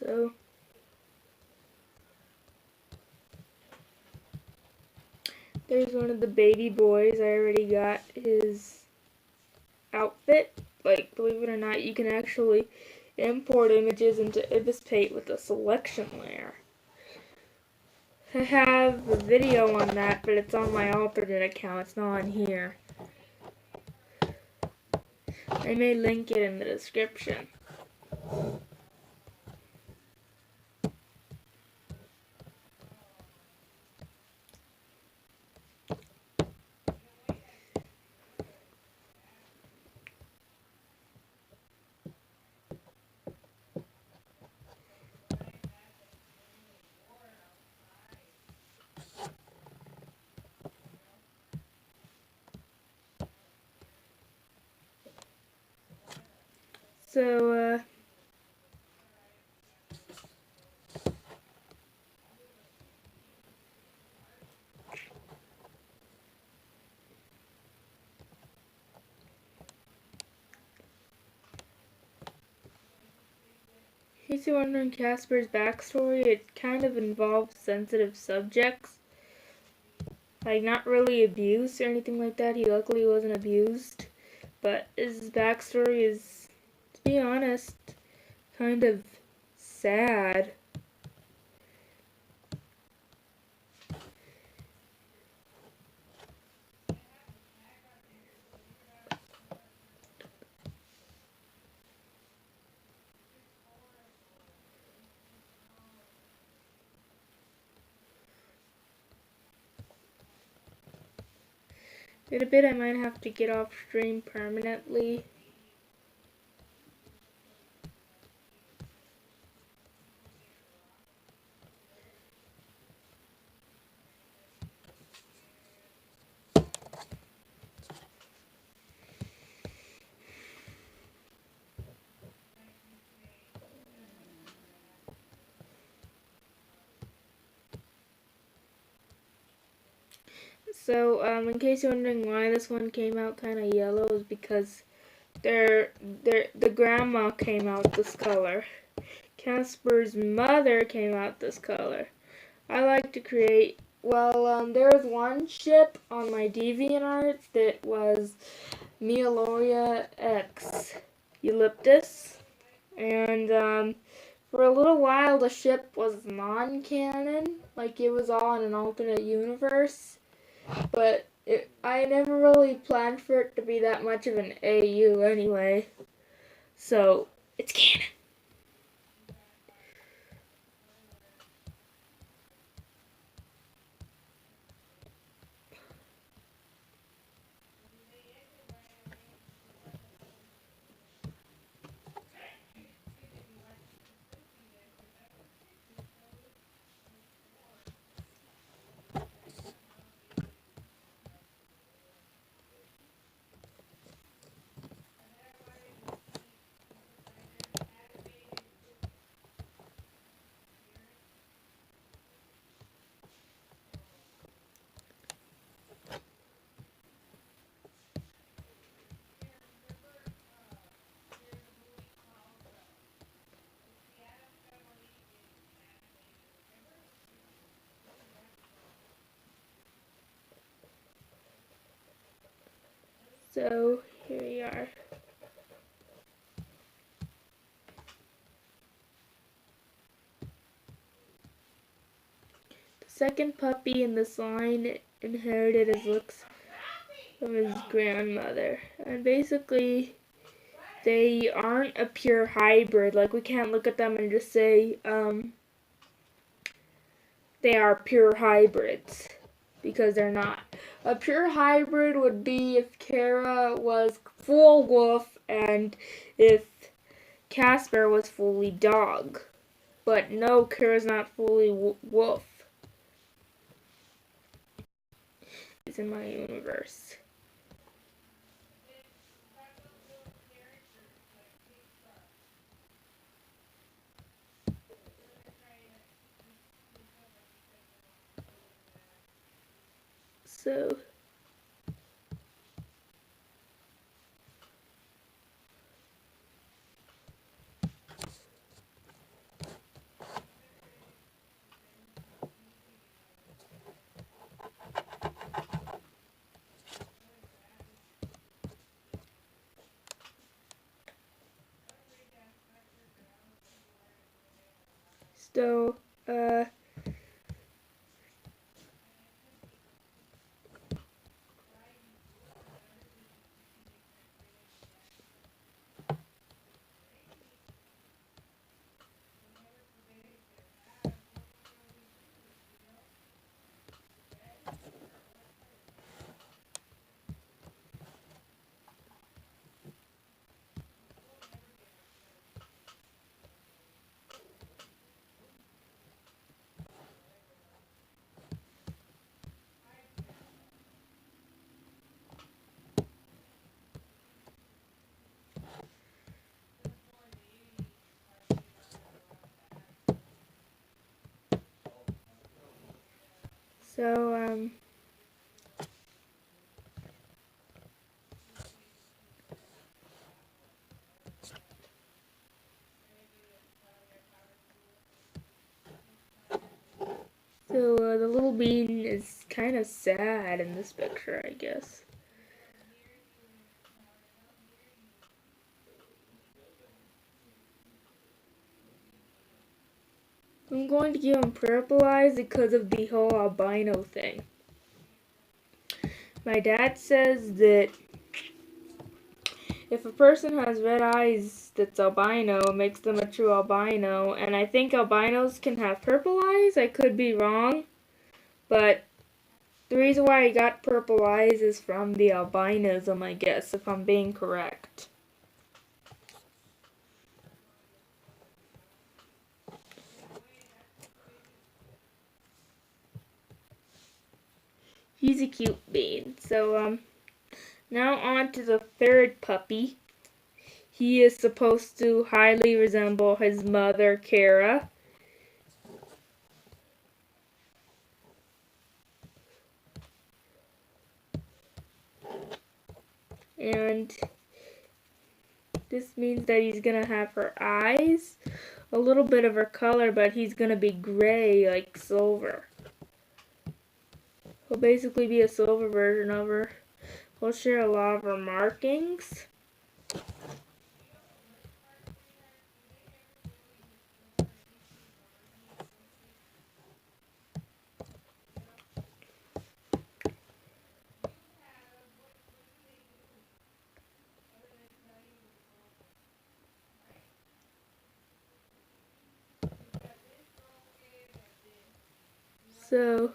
So there's one of the baby boys. I already got his outfit. Like, believe it or not, you can actually import images into Ibis Paint with a selection layer. I have a video on that, but it's on my alternate account. It's not on here. I may link it in the description. So, in case you're wondering Casper's backstory, it kind of involves sensitive subjects. Like, not really abuse or anything like that. He luckily wasn't abused. But his backstory is, to be honest, kind of sad. In a bit, I might have to get off stream permanently. So, in case you're wondering why this one came out kind of yellow, is because the grandma came out this color. Casper's mother came out this color. I like to create, well, there was one ship on my DeviantArt that was Mealoria X Eulyptus, and for a little while the ship was non-canon, like it was all in an alternate universe, but I never really planned for it to be that much of an AU anyway, so it's canon. So here we are. The second puppy in this line inherited his looks from his grandmother, and basically they aren't a pure hybrid. Like, we can't look at them and just say they are pure hybrids, because they're not. A pure hybrid would be if Kara was full wolf and if Casper was fully dog. But no, Kara's not fully wolf. It's in my universe. So So, so, the little bean is kind of sad in this picture, I guess. I'm going to give him purple eyes because of the whole albino thing. My dad says that if a person has red eyes that's albino, it makes them a true albino, and I think albinos can have purple eyes. I could be wrong, but the reason why I got purple eyes is from the albinism, I guess, if I'm being correct. He's a cute bean. So, now on to the third puppy. He is supposed to highly resemble his mother, Kara. And this means that he's gonna have her eyes, a little bit of her color, but he's gonna be gray like Silver. He'll basically be a silver version of her. He'll share a lot of her markings. So,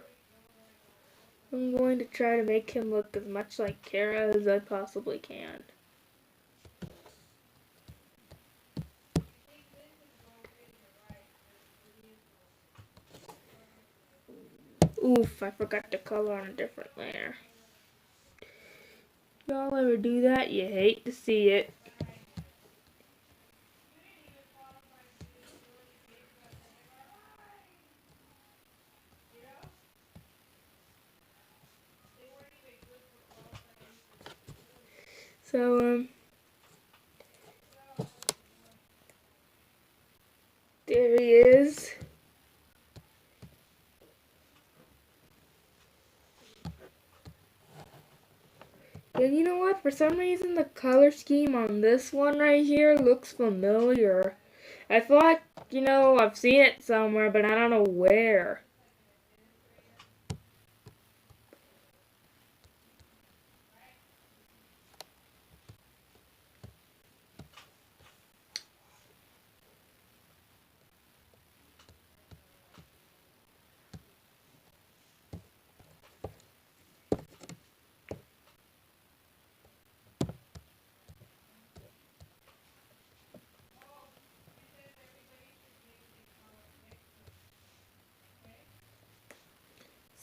I'm going to try to make him look as much like Kara as I possibly can. Oof, I forgot to color on a different layer. Y'all ever do that? You hate to see it. So, there he is. And you know what? For some reason, the color scheme on this one right here looks familiar. I feel like, I've seen it somewhere, but I don't know where.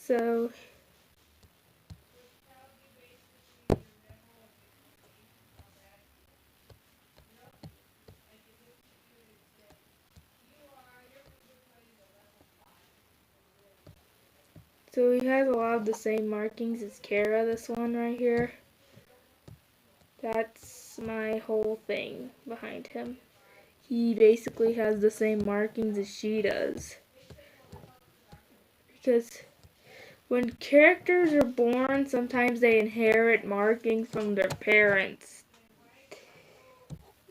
So, he has a lot of the same markings as Kara, this one right here. That's my whole thing behind him. He basically has the same markings as she does. Because when characters are born, sometimes they inherit markings from their parents.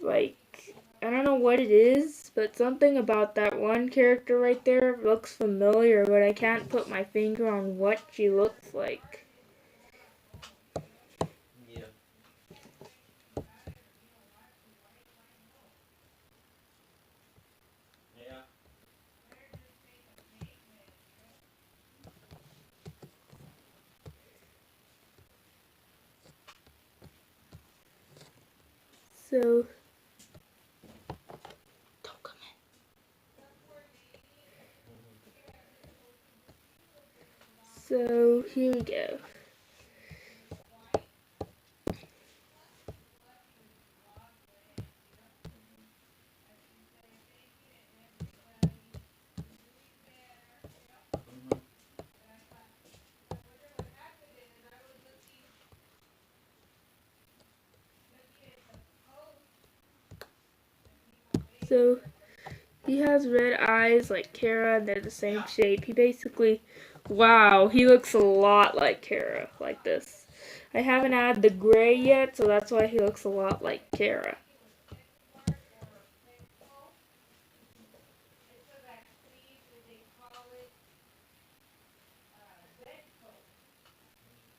Like, I don't know what it is, but something about that one character right there looks familiar, but I can't put my finger on what she looks like. Yeah. Yeah. So, don't come in. So, here we go. Mm-hmm. So, he has red eyes like Kara, and they're the same shape. He basically, wow, he looks a lot like Kara, like this. I haven't added the gray yet, so that's why he looks a lot like Kara.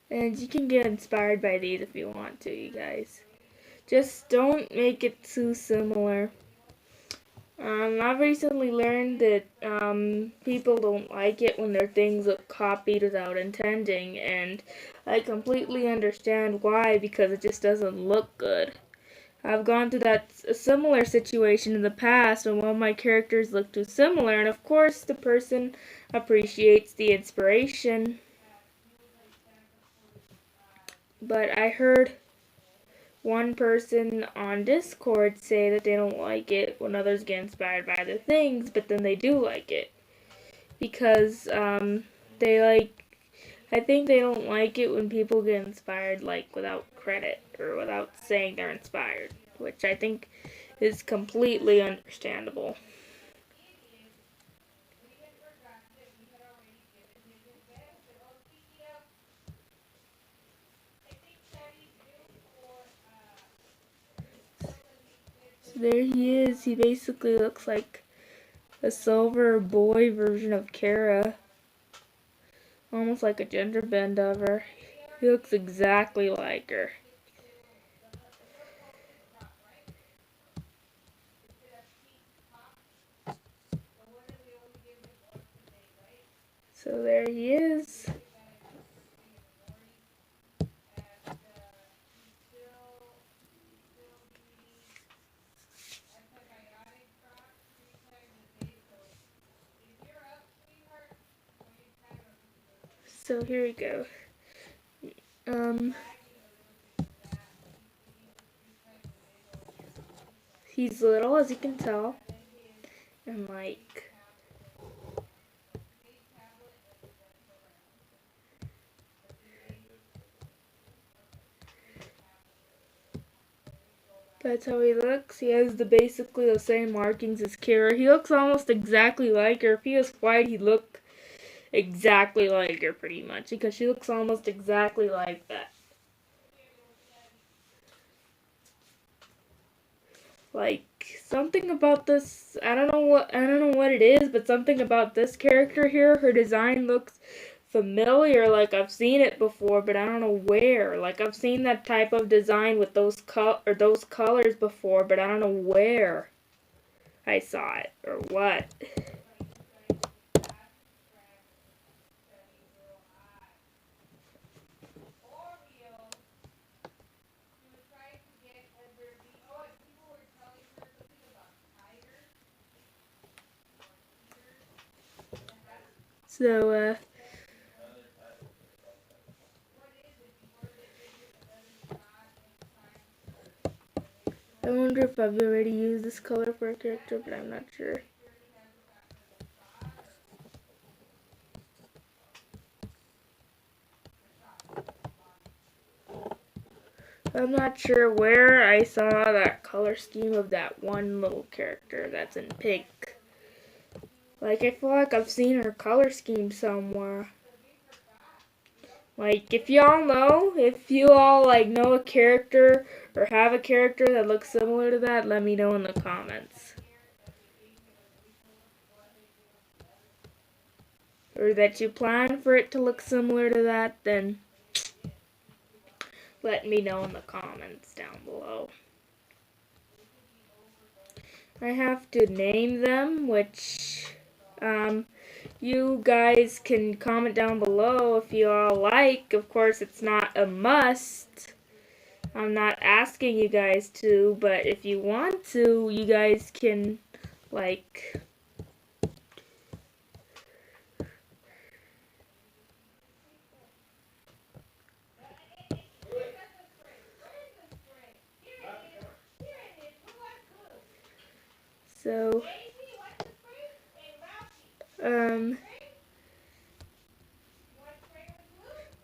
And you can get inspired by these if you want to, you guys. Just don't make it too similar. I've recently learned that people don't like it when their things look copied without intending, and I completely understand why, because it just doesn't look good. I've gone through a similar situation in the past when one of my characters looked too similar, and of course the person appreciates the inspiration. But I heard one person on Discord say that they don't like it when others get inspired by other things, but then they do like it. Because they like, I think they don't like it when people get inspired like without credit or without saying they're inspired, which I think is completely understandable. So there he is. He basically looks like a silver boy version of Kara, almost like a gender bend of her. He looks exactly like her. So there he is. So here we go. Um, he's little, as you can tell, and like, that's how he looks. He has basically the same markings as Kara. He looks almost exactly like her. If he was white, he'd look exactly like her, pretty much, because she looks almost exactly like that. Like, something about this, I don't know what it is, but something about this character here, her design looks familiar, like I've seen it before, but I don't know where. Like, I've seen that type of design with those colors before, but I don't know where I saw it or what. So, I wonder if I've already used this color for a character, but I'm not sure. I'm not sure where I saw that color scheme of that one little character that's in pink. Like, I feel like I've seen her color scheme somewhere. Like, if y'all know, if you all like know a character or have a character that looks similar to that, let me know in the comments. Or that you plan for it to look similar to that, then let me know in the comments down below. I have to name them, which you guys can comment down below if you all like. Of course, it's not a must. I'm not asking you guys to, but if you want to, you guys can, like, so,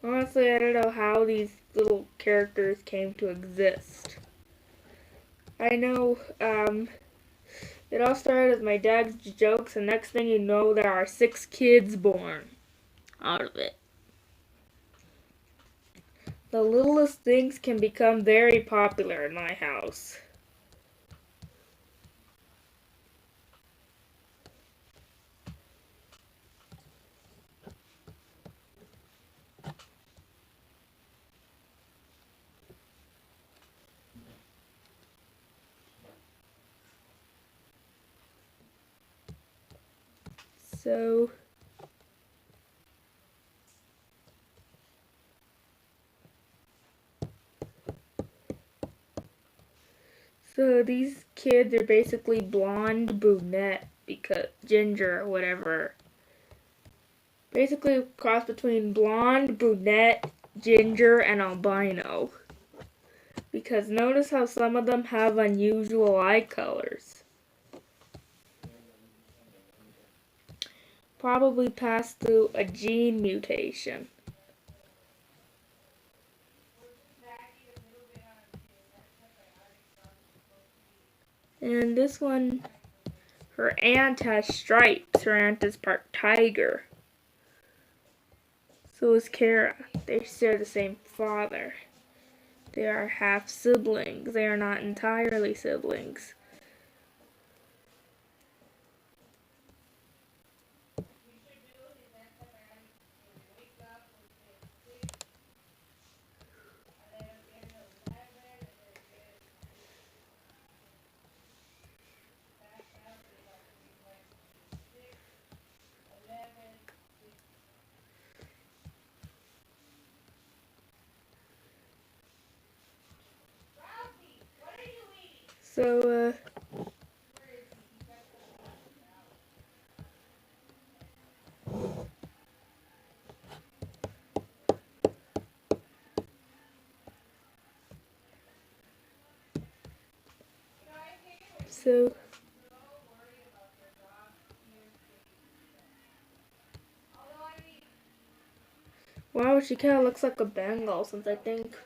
honestly, I don't know how these little characters came to exist. I know, it all started with my dad's jokes, and next thing you know, there are 6 kids born out of it. The littlest things can become very popular in my house. So, these kids are basically blonde, brunette, because ginger or whatever. Basically a cross between blonde, brunette, ginger, and albino. Because notice how some of them have unusual eye colors. Probably passed through a gene mutation. And this one, her aunt has stripes. Her aunt is part tiger. So is Kara. They share the same father. They are half siblings. They are not entirely siblings. So, so, wow, she kind of looks like a Bengal since I think.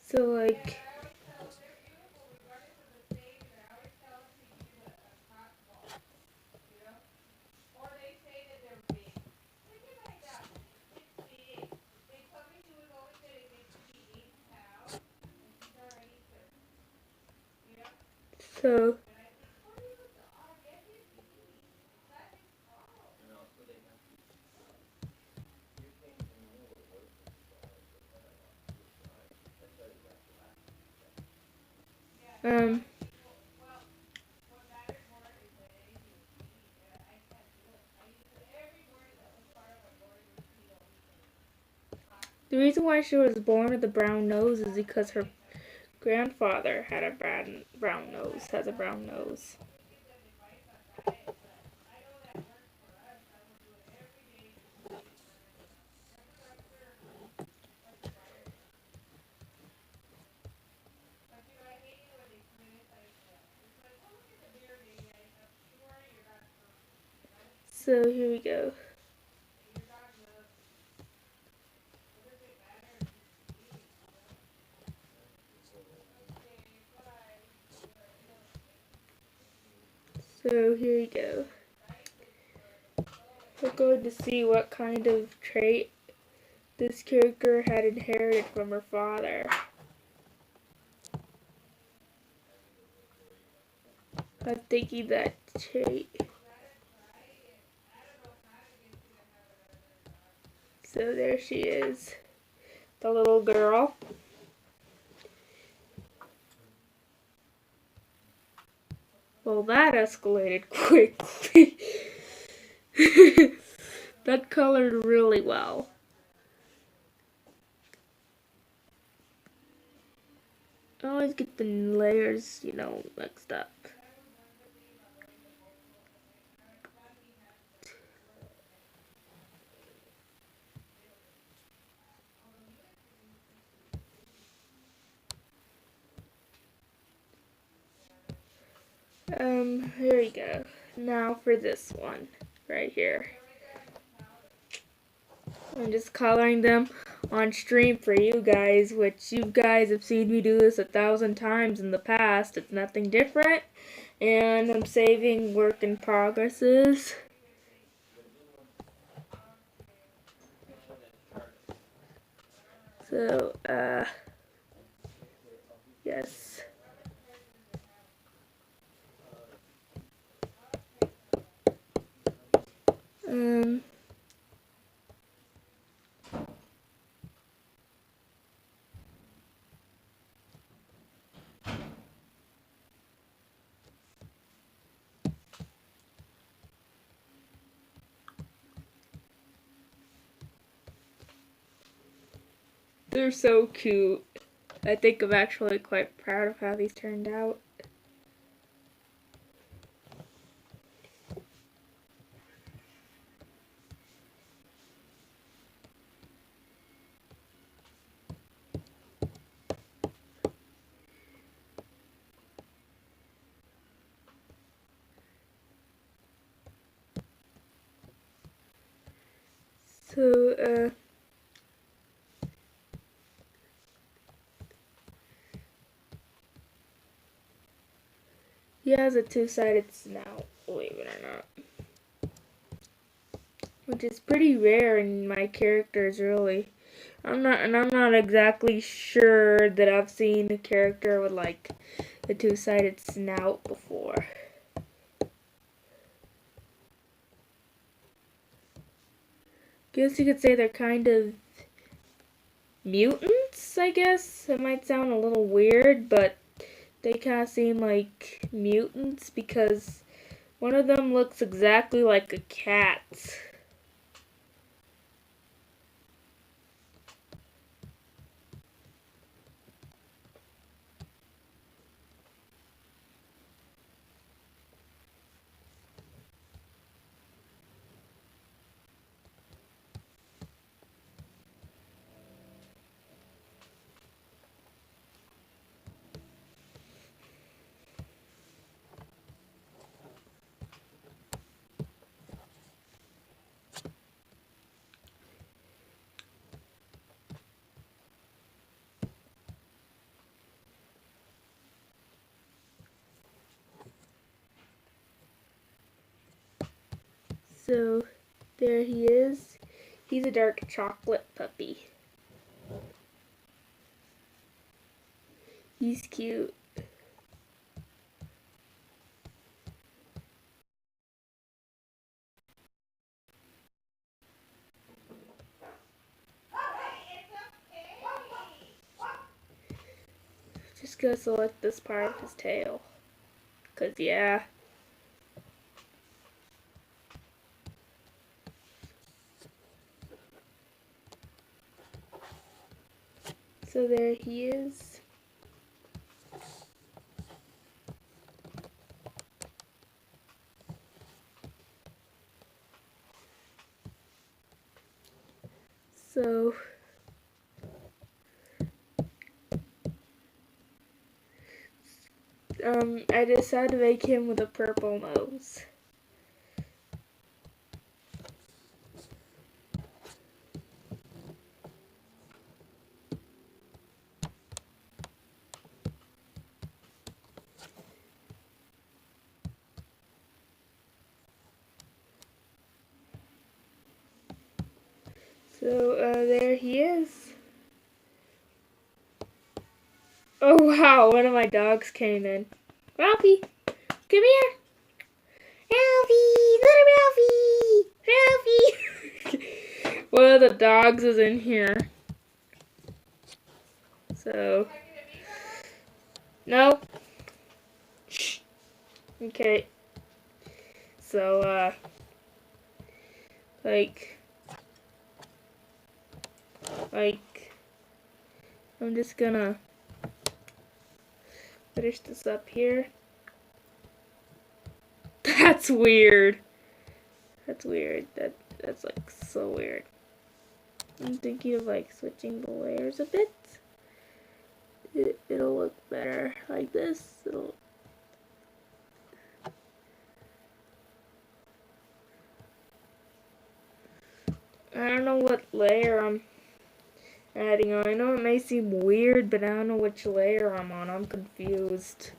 So, like, so, um, the reason why she was born with a brown nose is because her grandfather had a brown nose, has a brown nose. So here we go. So here we go. We're going to see what kind of trait this character had inherited from her father. I'm thinking that trait. So there she is, the little girl. Well, that escalated quickly. That colored really well. I always get the layers, mixed up. Here we go. Now for this one, right here. I'm just coloring them on stream for you guys, which you guys have seen me do this 1,000 times in the past. It's nothing different, and I'm saving work in progresses. So, yes. They're so cute. I think I'm actually quite proud of how these turned out. So, he has a two-sided snout, believe it or not. Which is pretty rare in my characters, really. I'm not exactly sure that I've seen a character with like a two-sided snout before. Guess you could say they're kind of mutants, I guess. It might sound a little weird, but they kind of seem like mutants because one of them looks exactly like a cat. So there he is. He's a dark chocolate puppy. He's cute. Just gonna select this part of his tail. 'Cause yeah. So there he is. So I decided to make him with a purple nose. So, there he is. Oh wow, one of my dogs came in. Ralphie, come here. Ralphie, little Ralphie. Ralphie. One of the dogs is in here. So, no. Shh. Okay. So, like, I'm just gonna finish this up here. That's weird. That's weird. That's like so weird. I'm thinking of like switching the layers a bit. It'll look better like this. I don't know what layer I'm adding on. I know it may seem weird, but I don't know which layer I'm on. I'm confused.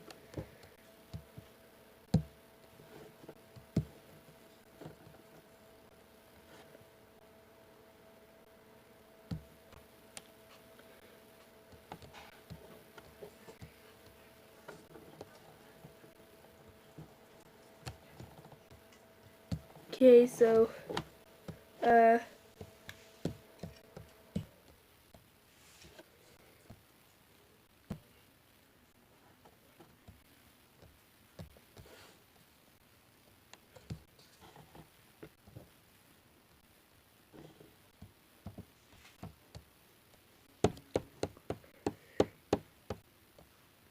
Okay, so,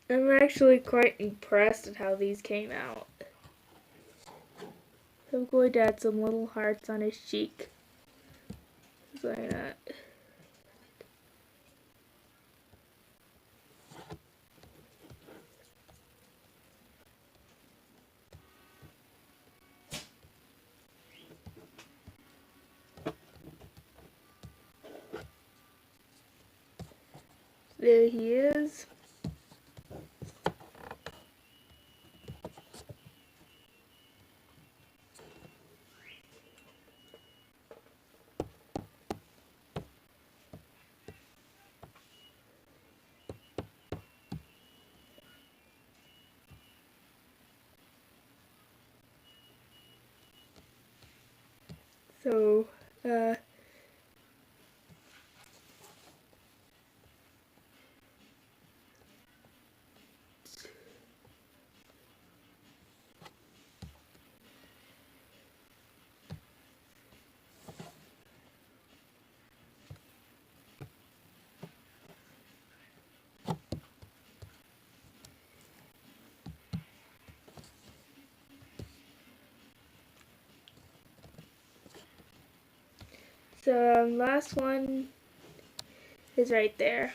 I'm actually quite impressed at how these came out. I'm going to add some little hearts on his cheek. Why not? There he is. So, last one is right there.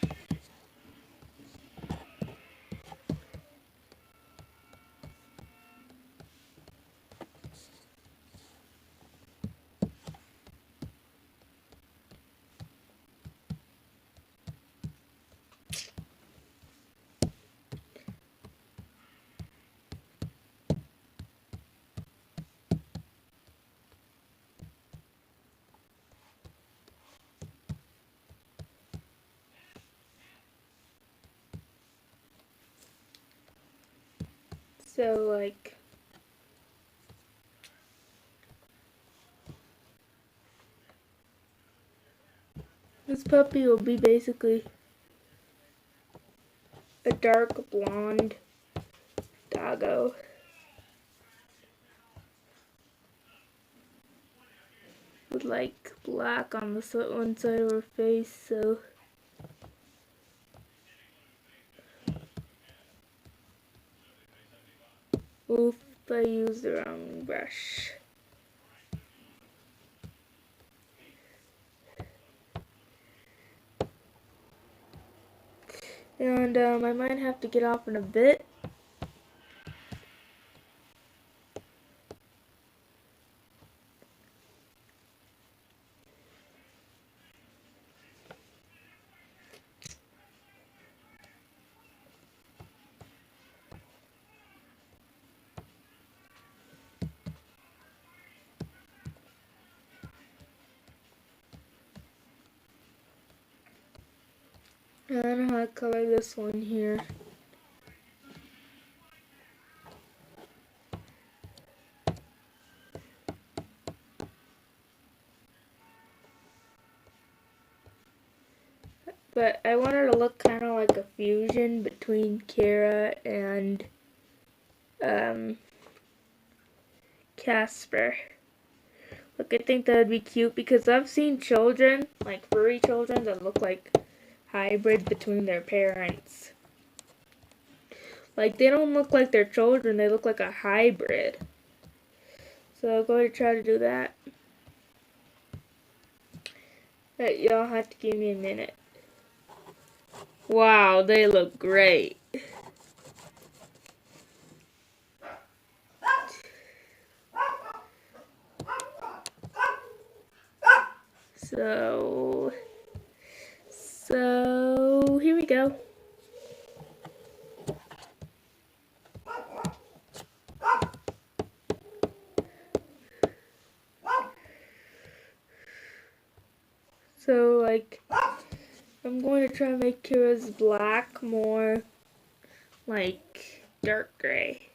So, like, this puppy will be basically a dark blonde doggo. With like black on the one side of her face, so oof, I used the wrong brush. And I might have to get off in a bit. I don't know how to color this one here. But I want her to look kind of like a fusion between Kara and Casper. Look, I think that would be cute because I've seen children, like furry children, that look like hybrid between their parents. Like, they don't look like their children, they look like a hybrid. So I'm going to try to do that. But y'all have to give me a minute. Wow, they look great. So here we go. So like, I'm going to try to make Kira's black more like dark gray.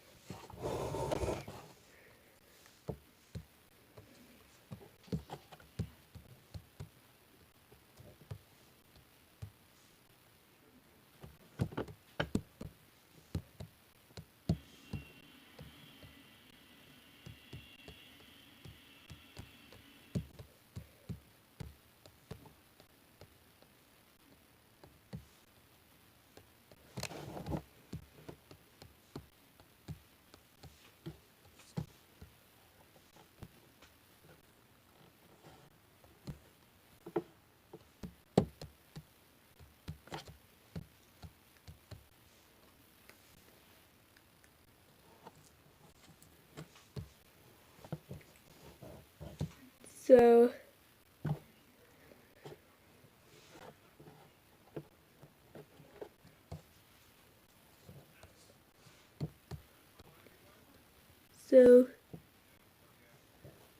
So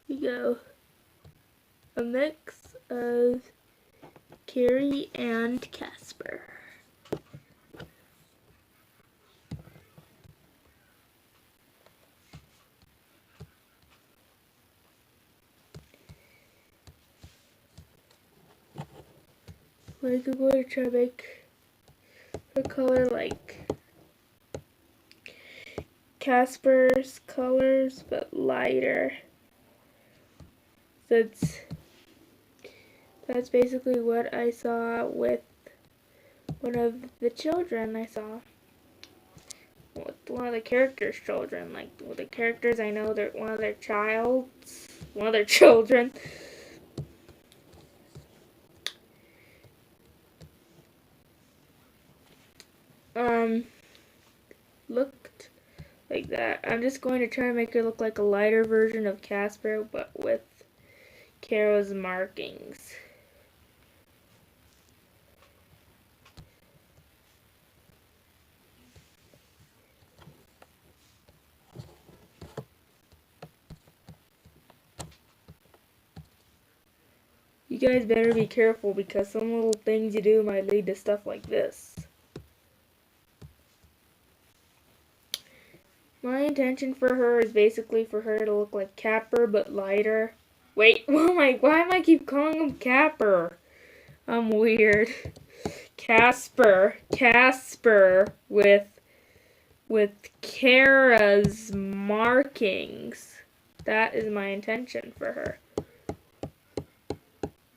we go a mix of Carrie and Casper. We're going to try to make her color like Casper's colors, but lighter. That's basically what I saw with one of the children I saw. With one of the characters' children. Like, with the characters I know, they're one of their children. Looked like that. I'm just going to try to make her look like a lighter version of Casper, but with Kara's markings. You guys better be careful because some little things you do might lead to stuff like this. My intention for her is basically for her to look like Capper but lighter. Wait, why am I keep calling him Capper? I'm weird. Casper with Kara's markings. That is my intention for her.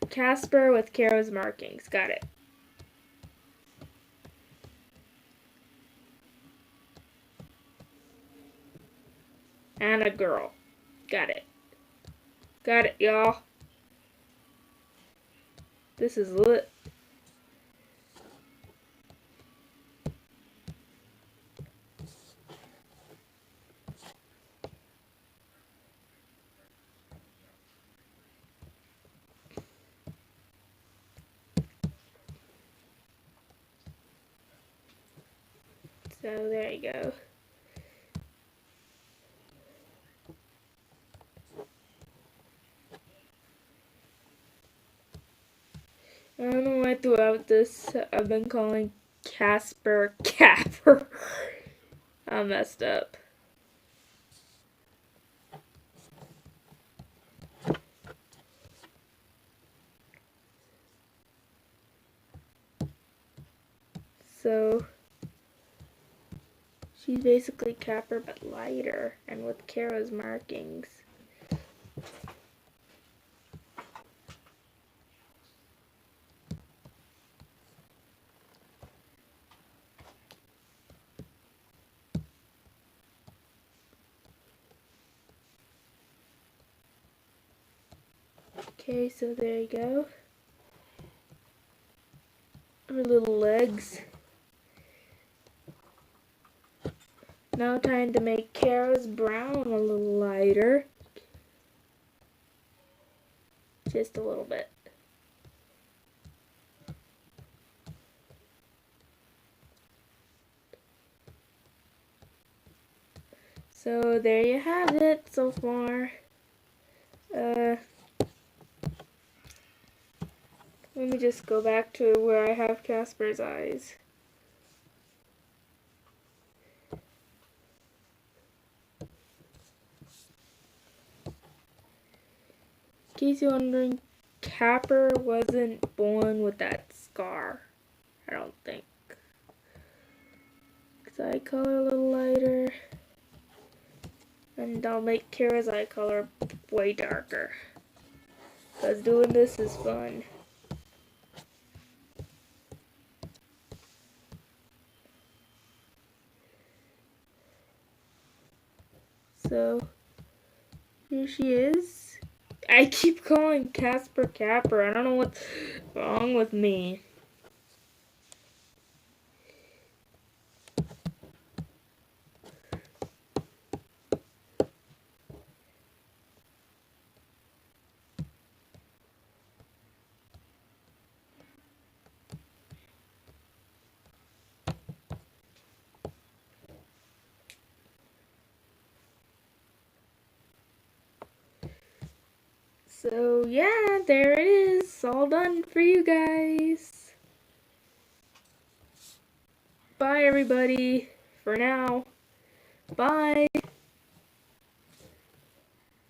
Casper with Kara's markings. Got it. And a girl. Got it. Got it, y'all. This is lit. So there you go. I don't know why throughout this, I've been calling Casper Capper. I messed up. So she's basically Capper but lighter and with Kara's markings. Okay, so there you go. Her little legs. Now time to make Kara's brown a little lighter. Just a little bit. So there you have it so far. Let me just go back to where I have Casper's eyes. In case you're wondering, Capper wasn't born with that scar. I don't think. Eye color a little lighter. And I'll make Kara's eye color way darker. Because doing this is fun. So, here she is. I keep calling Casper Capper. I don't know what's wrong with me. So yeah, there it is. All done for you guys. Bye everybody. For now. Bye.